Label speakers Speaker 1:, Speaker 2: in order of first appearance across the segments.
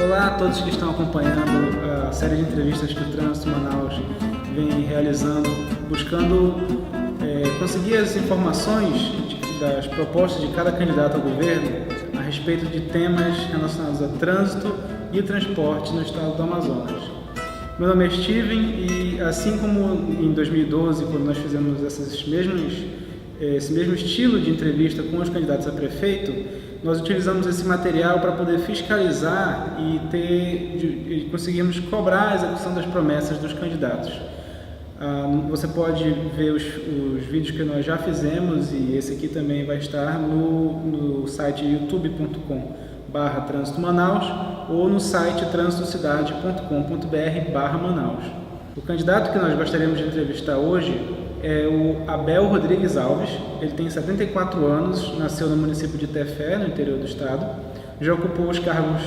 Speaker 1: Olá a todos que estão acompanhando a série de entrevistas que o Trânsito Manaus vem realizando, buscando conseguir as informações das propostas de cada candidato ao governo a respeito de temas relacionados a trânsito e transporte no estado do Amazonas. Meu nome é Steven e, assim como em 2012, quando nós fizemos esse mesmo estilo de entrevista com os candidatos a prefeito, nós utilizamos esse material para poder fiscalizar e conseguirmos cobrar a execução das promessas dos candidatos. Você pode ver os vídeos que nós já fizemos, e esse aqui também vai estar no site youtube.com/Trânsito Manaus ou no site transitocidade.com.br/Manaus. O candidato que nós gostaríamos de entrevistar hoje é o Abel Rodrigues Alves. Ele tem 74 anos, nasceu no município de Tefé, no interior do estado. Já ocupou os cargos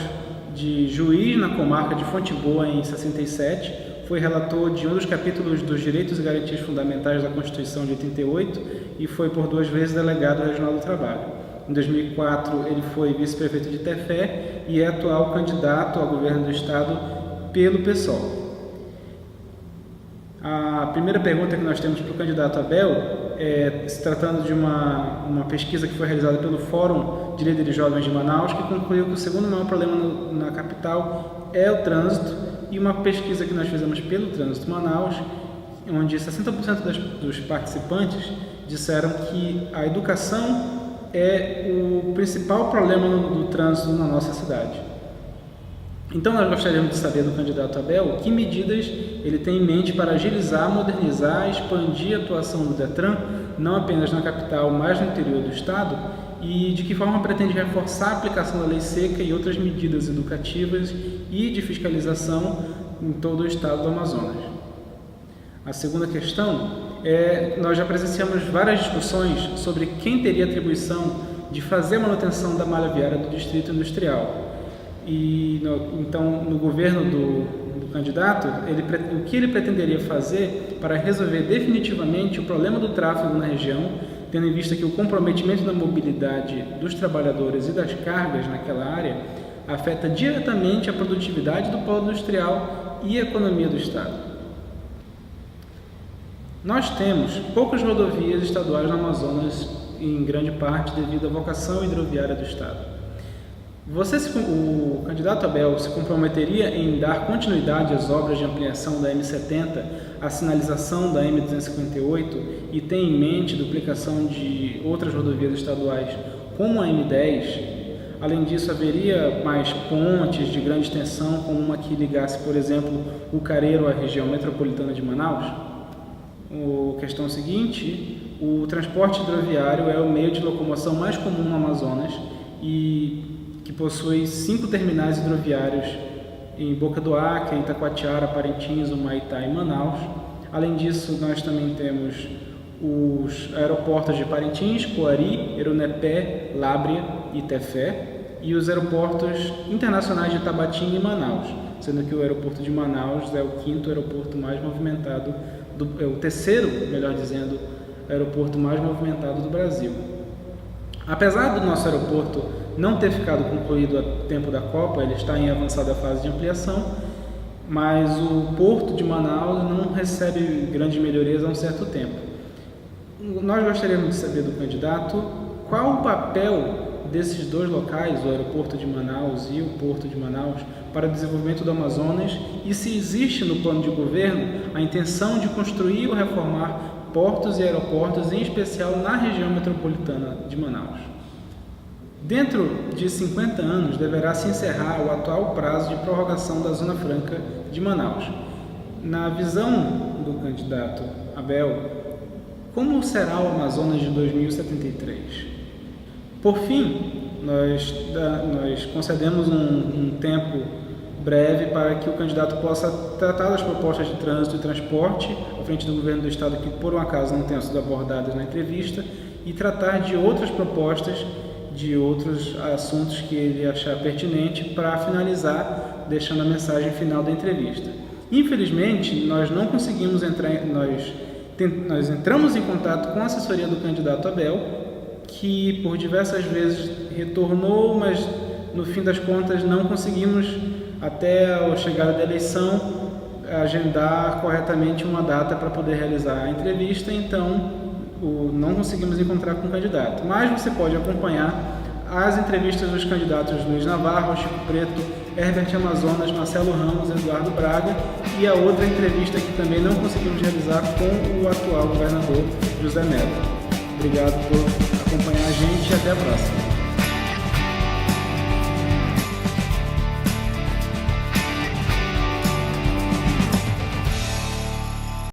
Speaker 1: de juiz na comarca de Fonte Boa em 67, foi relator de um dos capítulos dos Direitos e Garantias Fundamentais da Constituição de 88 e foi por 2 vezes delegado regional do trabalho. Em 2004 ele foi vice-prefeito de Tefé e é atual candidato ao governo do estado pelo PSOL. A primeira pergunta que nós temos para o candidato Abel se tratando de uma pesquisa que foi realizada pelo Fórum de Líderes Jovens de Manaus, que concluiu que o segundo maior problema na capital é o trânsito, e uma pesquisa que nós fizemos pelo Trânsito Manaus, onde 60% dos participantes disseram que a educação é o principal problema do trânsito na nossa cidade. Então nós gostaríamos de saber do candidato Abel que medidas ele tem em mente para agilizar, modernizar e expandir a atuação do Detran, não apenas na capital, mas no interior do estado, e de que forma pretende reforçar a aplicação da lei seca e outras medidas educativas e de fiscalização em todo o estado do Amazonas. A segunda questão nós já presenciamos várias discussões sobre quem teria atribuição de fazer a manutenção da malha viária do distrito industrial. Então, no governo do candidato, o que ele pretenderia fazer para resolver definitivamente o problema do tráfego na região, tendo em vista que o comprometimento da mobilidade dos trabalhadores e das cargas naquela área afeta diretamente a produtividade do polo industrial e a economia do estado. Nós temos poucas rodovias estaduais no Amazonas, em grande parte devido à vocação hidroviária do estado. O candidato Abel se comprometeria em dar continuidade às obras de ampliação da M70, à sinalização da M258 e tem em mente duplicação de outras rodovias estaduais, como a M10? Além disso, haveria mais pontes de grande extensão, como uma que ligasse, por exemplo, o Careiro à região metropolitana de Manaus? Questão seguinte: o transporte hidroviário é o meio de locomoção mais comum no Amazonas e que possui 5 terminais hidroviários em Boca do Acre, Itacoatiara, Parintins, Humaitá e Manaus. Além disso, nós também temos os aeroportos de Parintins, Coari, Erunepé, Lábrea e Tefé, e os aeroportos internacionais de Tabatinga e Manaus, sendo que o aeroporto de Manaus é o 5º aeroporto mais movimentado, o 3º, melhor dizendo, aeroporto mais movimentado do Brasil. Apesar do nosso aeroporto não ter ficado concluído a tempo da Copa, ele está em avançada fase de ampliação, mas o Porto de Manaus não recebe grandes melhorias há um certo tempo. Nós gostaríamos de saber do candidato qual o papel desses 2 locais, o aeroporto de Manaus e o Porto de Manaus, para o desenvolvimento do Amazonas e se existe no plano de governo a intenção de construir ou reformar portos e aeroportos, em especial na região metropolitana de Manaus. Dentro de 50 anos, deverá se encerrar o atual prazo de prorrogação da Zona Franca de Manaus. Na visão do candidato Abel, como será o Amazonas de 2073? Por fim, nós concedemos um tempo breve para que o candidato possa tratar das propostas de trânsito e transporte à frente do governo do estado, que por um acaso não tenham sido abordadas na entrevista, e tratar de outras propostas, de outros assuntos que ele achar pertinente, para finalizar, deixando a mensagem final da entrevista. Infelizmente, nós não conseguimos nós entramos em contato com a assessoria do candidato Abel, que por diversas vezes retornou, mas no fim das contas não conseguimos, até a chegada da eleição, agendar corretamente uma data para poder realizar a entrevista, então não conseguimos encontrar com o candidato. Mas você pode acompanhar as entrevistas dos candidatos Luiz Navarro, Chico Preto, Herbert Amazonas, Marcelo Ramos, Eduardo Braga, e a outra entrevista que também não conseguimos realizar com o atual governador José Neto. Obrigado por acompanhar a gente e até a próxima.